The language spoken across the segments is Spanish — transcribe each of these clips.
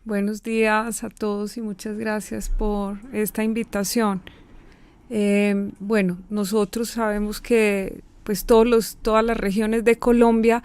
Buenos días a todos y muchas gracias por esta invitación. Bueno, nosotros sabemos que pues todas las regiones de Colombia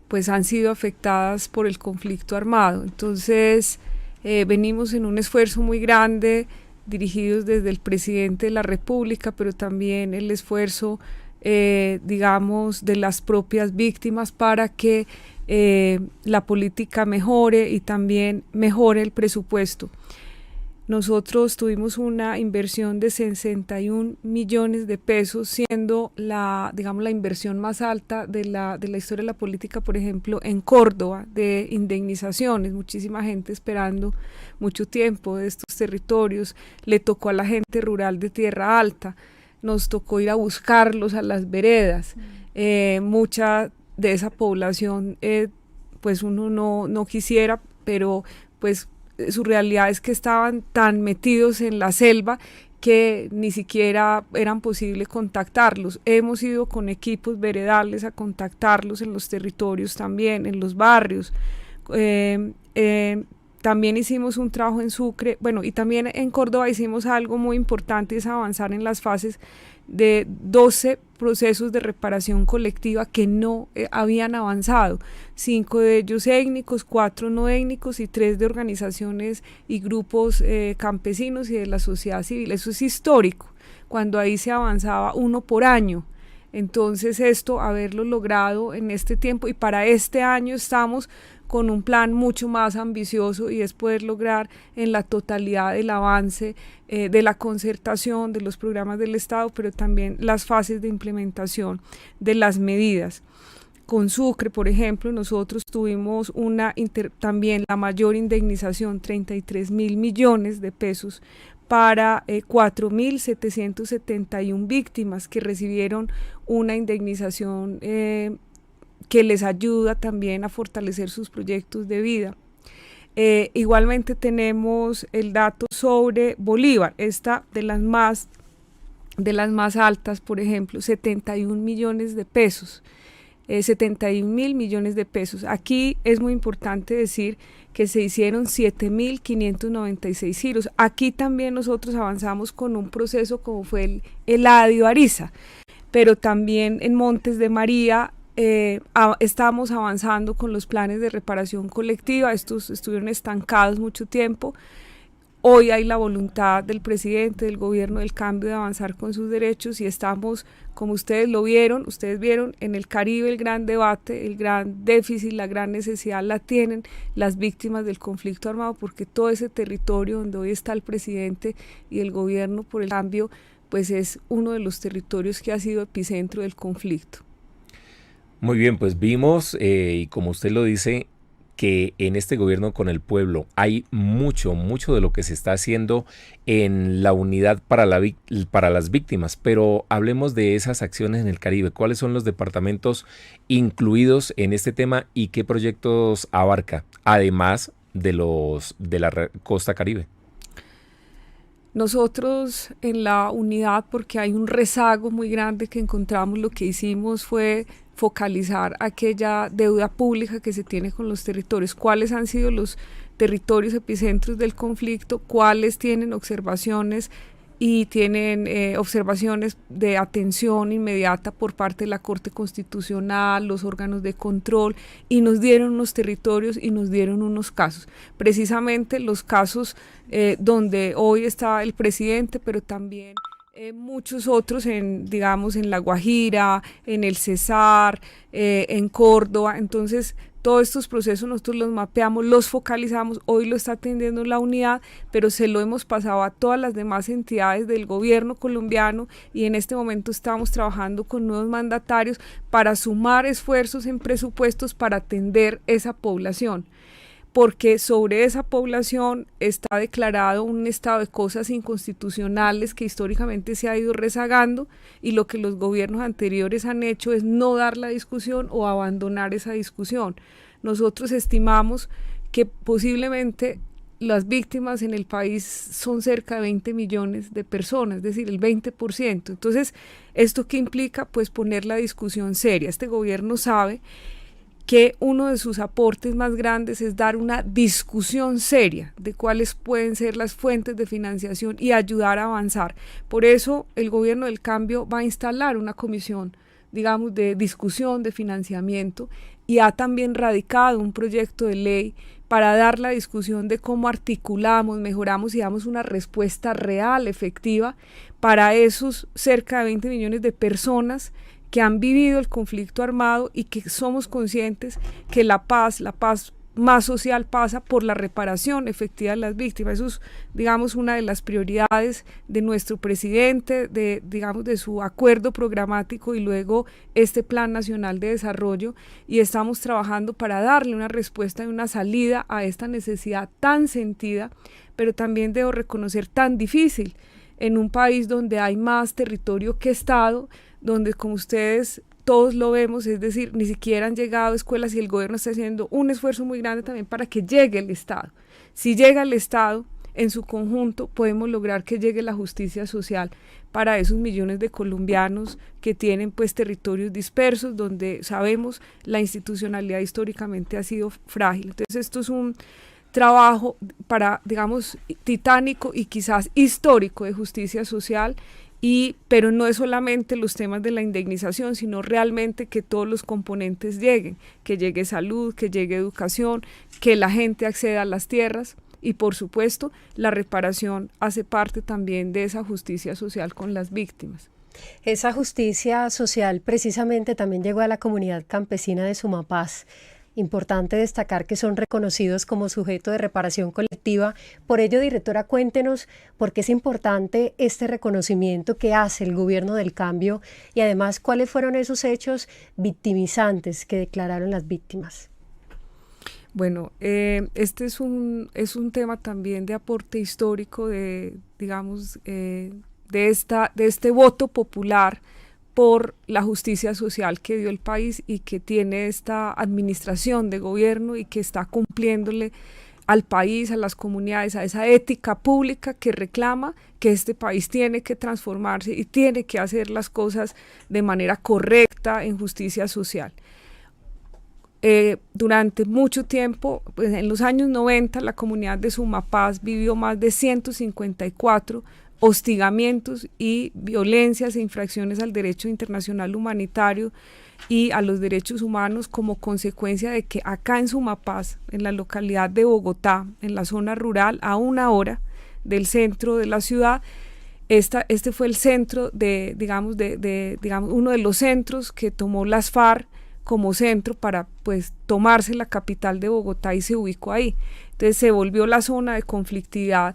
pues han sido afectadas por el conflicto armado. Entonces venimos en un esfuerzo muy grande dirigidos desde el presidente de la República, pero también el esfuerzo digamos de las propias víctimas para que la política mejore y también mejore el presupuesto. Nosotros tuvimos una inversión de 61 millones de pesos, siendo digamos, la inversión más alta de la historia de la política, por ejemplo, en Córdoba, de indemnizaciones. Muchísima gente esperando mucho tiempo de estos territorios. Le tocó a la gente rural de Tierra Alta, nos tocó ir a buscarlos a las veredas. Mucha de esa población, pues uno no quisiera, pero pues su realidad es que estaban tan metidos en la selva que ni siquiera eran posible contactarlos. Hemos ido con equipos veredales a contactarlos en los territorios también, en los barrios. También hicimos un trabajo en Sucre, bueno, y también en Córdoba hicimos algo muy importante, es avanzar en las fases de 12 procesos de reparación colectiva que no habían avanzado, 5 de ellos étnicos, 4 no étnicos y 3 de organizaciones y grupos campesinos y de la sociedad civil. Eso es histórico, cuando ahí se avanzaba uno por año. Entonces esto, haberlo logrado en este tiempo, y para este año estamos con un plan mucho más ambicioso, y es poder lograr en la totalidad el avance de la concertación de los programas del Estado, pero también las fases de implementación de las medidas. Con Sucre, por ejemplo, nosotros tuvimos también la mayor indemnización, 33.000 millones de pesos para 4.771 víctimas que recibieron una indemnización que les ayuda también a fortalecer sus proyectos de vida. Igualmente tenemos el dato sobre Bolívar, esta de las más altas, por ejemplo, 71 millones de pesos. 71.000 millones de pesos. Aquí es muy importante decir que se hicieron 7.596 giros. Aquí también nosotros avanzamos con un proceso como fue el Eladio Ariza, pero también en Montes de María estamos avanzando con los planes de reparación colectiva. Estos estuvieron estancados mucho tiempo. Hoy hay la voluntad del presidente, del gobierno del cambio, de avanzar con sus derechos, y estamos, como ustedes vieron en el Caribe, el gran debate, el gran déficit, la gran necesidad la tienen las víctimas del conflicto armado, porque todo ese territorio donde hoy está el presidente y el gobierno por el cambio, pues es uno de los territorios que ha sido epicentro del conflicto. Muy bien, pues vimos, y como usted lo dice, que en este gobierno con el pueblo hay mucho de lo que se está haciendo en la unidad para las víctimas, pero hablemos de esas acciones en el Caribe. ¿Cuáles son los departamentos incluidos en este tema y qué proyectos abarca, además de la costa Caribe? Nosotros en la unidad, porque hay un rezago muy grande que encontramos, lo que hicimos fue focalizar aquella deuda pública que se tiene con los territorios. ¿Cuáles han sido los territorios epicentros del conflicto? ¿Cuáles tienen observaciones y tienen observaciones de atención inmediata por parte de la Corte Constitucional, los órganos de control? Y nos dieron unos territorios y nos dieron unos casos, precisamente los casos donde hoy está el presidente, pero también muchos otros digamos, en La Guajira, en el Cesar, en Córdoba. Entonces todos estos procesos nosotros los mapeamos, los focalizamos. Hoy lo está atendiendo la unidad, pero se lo hemos pasado a todas las demás entidades del gobierno colombiano, y en este momento estamos trabajando con nuevos mandatarios para sumar esfuerzos en presupuestos para atender esa población, porque sobre esa población está declarado un estado de cosas inconstitucionales que históricamente se ha ido rezagando, y lo que los gobiernos anteriores han hecho es no dar la discusión o abandonar esa discusión. Nosotros estimamos que posiblemente las víctimas en el país son cerca de 20 millones de personas, es decir, el 20%. Entonces, ¿esto qué implica? Pues poner la discusión seria. Este gobierno sabe que uno de sus aportes más grandes es dar una discusión seria de cuáles pueden ser las fuentes de financiación y ayudar a avanzar. Por eso el Gobierno del Cambio va a instalar una comisión, digamos, de discusión de financiamiento, y ha también radicado un proyecto de ley para dar la discusión de cómo articulamos, mejoramos y damos una respuesta real, efectiva, para esos cerca de 20 millones de personas que han vivido el conflicto armado y que somos conscientes que la paz más social pasa por la reparación efectiva de las víctimas. Eso es, digamos, una de las prioridades de nuestro presidente, de su acuerdo programático y luego este Plan Nacional de Desarrollo, y estamos trabajando para darle una respuesta y una salida a esta necesidad tan sentida, pero también debo reconocer tan difícil en un país donde hay más territorio que Estado, donde, como ustedes todos lo vemos, es decir, ni siquiera han llegado escuelas, y el gobierno está haciendo un esfuerzo muy grande también para que llegue el Estado. Si llega el Estado en su conjunto, podemos lograr que llegue la justicia social para esos millones de colombianos que tienen pues territorios dispersos, donde sabemos la institucionalidad históricamente ha sido frágil. Entonces esto es un trabajo digamos, titánico y quizás histórico de justicia social, pero no es solamente los temas de la indemnización, sino realmente que todos los componentes lleguen, que llegue salud, que llegue educación, que la gente acceda a las tierras, y por supuesto la reparación hace parte también de esa justicia social con las víctimas. Esa justicia social precisamente también llegó a la comunidad campesina de Sumapaz. Importante destacar que son reconocidos como sujeto de reparación colectiva. Por ello, directora, cuéntenos por qué es importante este reconocimiento que hace el Gobierno del Cambio, y además cuáles fueron esos hechos victimizantes que declararon las víctimas. Bueno, este es un tema también de aporte histórico de este voto popular por la justicia social que dio el país y que tiene esta administración de gobierno y que está cumpliéndole al país, a las comunidades, a esa ética pública que reclama que este país tiene que transformarse y tiene que hacer las cosas de manera correcta en justicia social. Durante mucho tiempo, pues en los años 90, la comunidad de Sumapaz vivió más de 154 hostigamientos y violencias e infracciones al derecho internacional humanitario y a los derechos humanos, como consecuencia de que acá en Sumapaz, en la localidad de Bogotá, en la zona rural, a 1 hora del centro de la ciudad, este fue el centro digamos, uno de los centros que tomó las FARC como centro para pues tomarse la capital de Bogotá, y se ubicó ahí. Entonces se volvió la zona de conflictividad,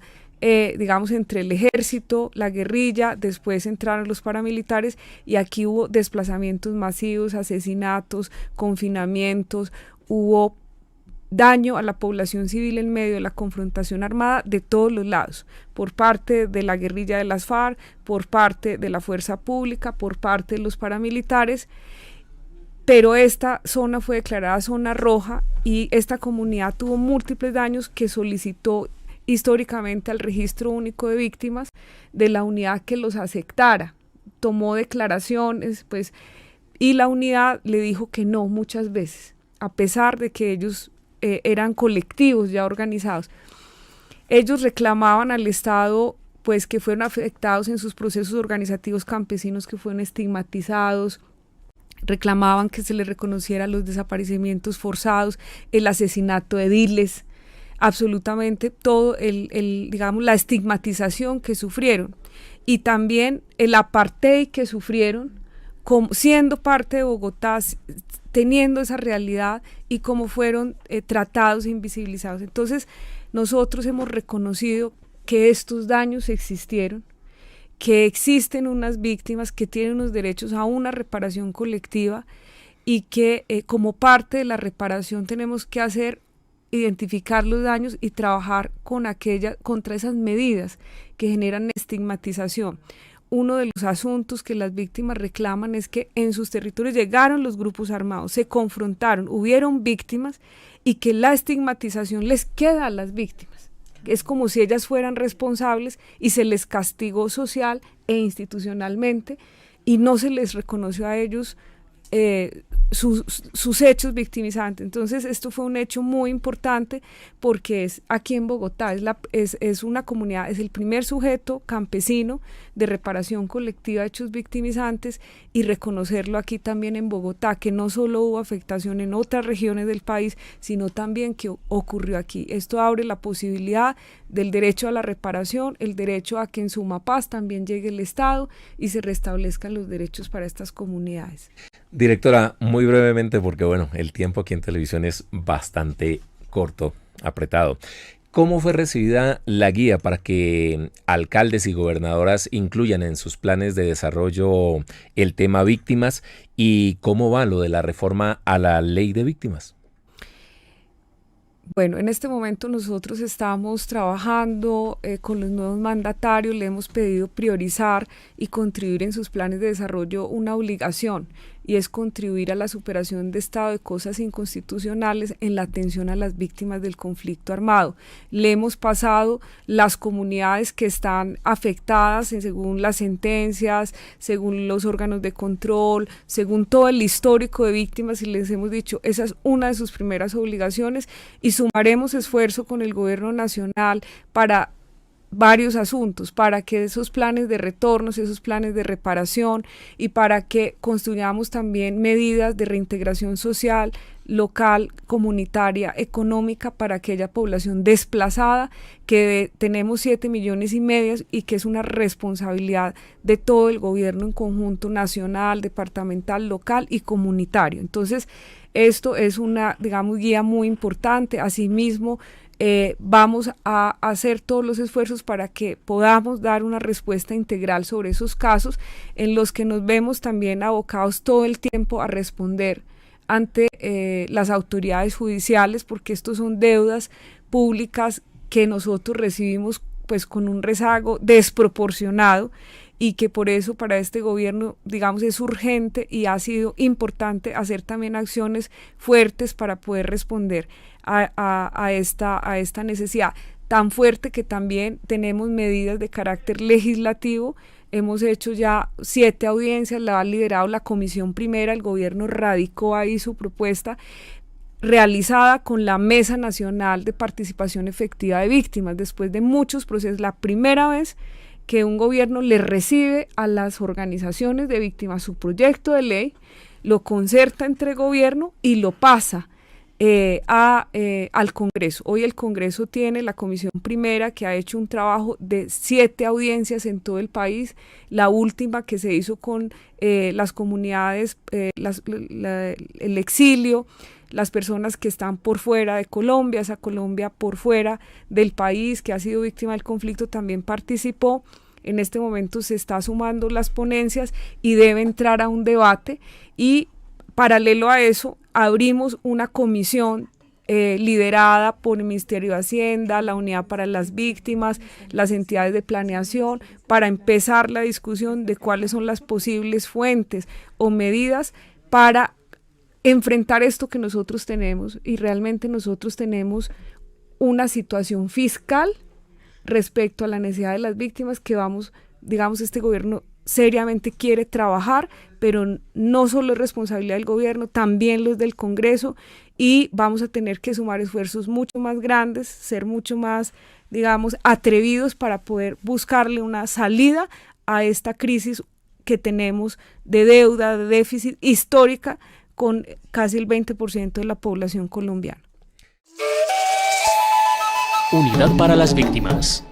digamos, entre el ejército, la guerrilla, después entraron los paramilitares, y aquí hubo desplazamientos masivos, asesinatos, confinamientos, hubo daño a la población civil en medio de la confrontación armada de todos los lados, por parte de la guerrilla de las FARC, por parte de la fuerza pública, por parte de los paramilitares. Pero esta zona fue declarada zona roja y esta comunidad tuvo múltiples daños que solicitó históricamente al Registro Único de Víctimas de la unidad que los aceptara. Tomó declaraciones, pues, y la unidad le dijo que no muchas veces, a pesar de que ellos eran colectivos ya organizados. Ellos reclamaban al Estado pues que fueron afectados en sus procesos organizativos campesinos, que fueron estigmatizados, reclamaban que se les reconociera los desaparecimientos forzados, el asesinato de ediles, absolutamente todo digamos, la estigmatización que sufrieron, y también el apartheid que sufrieron, siendo parte de Bogotá, teniendo esa realidad, y cómo fueron tratados e invisibilizados. Entonces nosotros hemos reconocido que estos daños existieron, que existen unas víctimas que tienen unos derechos a una reparación colectiva, y que como parte de la reparación tenemos que identificar los daños y trabajar contra esas medidas que generan estigmatización. Uno de los asuntos que las víctimas reclaman es que en sus territorios llegaron los grupos armados, se confrontaron, hubieron víctimas, y que la estigmatización les queda a las víctimas. Es como si ellas fueran responsables y se les castigó social e institucionalmente, y no se les reconoció a ellos sus hechos victimizantes. Entonces esto fue un hecho muy importante porque es aquí en Bogotá, es una comunidad, es el primer sujeto campesino de reparación colectiva de hechos victimizantes, y reconocerlo aquí también en Bogotá, que no solo hubo afectación en otras regiones del país, sino también que ocurrió aquí. Esto abre la posibilidad del derecho a la reparación, el derecho a que en Sumapaz también llegue el Estado y se restablezcan los derechos para estas comunidades. Directora, muy brevemente, porque bueno, el tiempo aquí en televisión es bastante corto, apretado. ¿Cómo fue recibida la guía para que alcaldes y gobernadoras incluyan en sus planes de desarrollo el tema víctimas, y cómo va lo de la reforma a la ley de víctimas? Bueno, en este momento nosotros estamos trabajando con los nuevos mandatarios, le hemos pedido priorizar y contribuir en sus planes de desarrollo una obligación, y es contribuir a la superación de estado de cosas inconstitucionales en la atención a las víctimas del conflicto armado. Le hemos pasado las comunidades que están afectadas según las sentencias, según los órganos de control, según todo el histórico de víctimas, y les hemos dicho, esa es una de sus primeras obligaciones, y sumaremos esfuerzo con el gobierno nacional para varios asuntos, para que esos planes de retornos, esos planes de reparación, y para que construyamos también medidas de reintegración social, local, comunitaria, económica para aquella población desplazada que tenemos 7,5 millones y que es una responsabilidad de todo el gobierno en conjunto, nacional, departamental, local y comunitario. Entonces, esto es una, digamos, guía muy importante. Asimismo, vamos a hacer todos los esfuerzos para que podamos dar una respuesta integral sobre esos casos en los que nos vemos también abocados todo el tiempo a responder ante las autoridades judiciales, porque estos son deudas públicas que nosotros recibimos pues con un rezago desproporcionado, y que por eso para este gobierno, digamos, es urgente y ha sido importante hacer también acciones fuertes para poder responder a esta necesidad tan fuerte, que también tenemos medidas de carácter legislativo. Hemos hecho ya 7 audiencias, la ha liderado la Comisión Primera, el gobierno radicó ahí su propuesta, realizada con la Mesa Nacional de Participación Efectiva de Víctimas, después de muchos procesos, la primera vez que un gobierno le recibe a las organizaciones de víctimas su proyecto de ley, lo concerta entre gobierno y lo pasa al Congreso. Hoy el Congreso tiene la Comisión Primera, que ha hecho un trabajo de 7 audiencias en todo el país, la última que se hizo con las comunidades, el exilio, las personas que están por fuera de Colombia, esa Colombia por fuera del país que ha sido víctima del conflicto también participó. En este momento se está sumando las ponencias y debe entrar a un debate, y paralelo a eso abrimos una comisión liderada por el Ministerio de Hacienda, la Unidad para las Víctimas, las entidades de planeación, para empezar la discusión de cuáles son las posibles fuentes o medidas para enfrentar esto que nosotros tenemos. Y realmente nosotros tenemos una situación fiscal respecto a la necesidad de las víctimas que vamos, digamos, este gobierno seriamente quiere trabajar, pero no solo es responsabilidad del gobierno, también los del Congreso, y vamos a tener que sumar esfuerzos mucho más grandes, ser mucho más, digamos, atrevidos para poder buscarle una salida a esta crisis que tenemos de deuda, de déficit histórica con casi el 20% de la población colombiana. Unidad para las víctimas.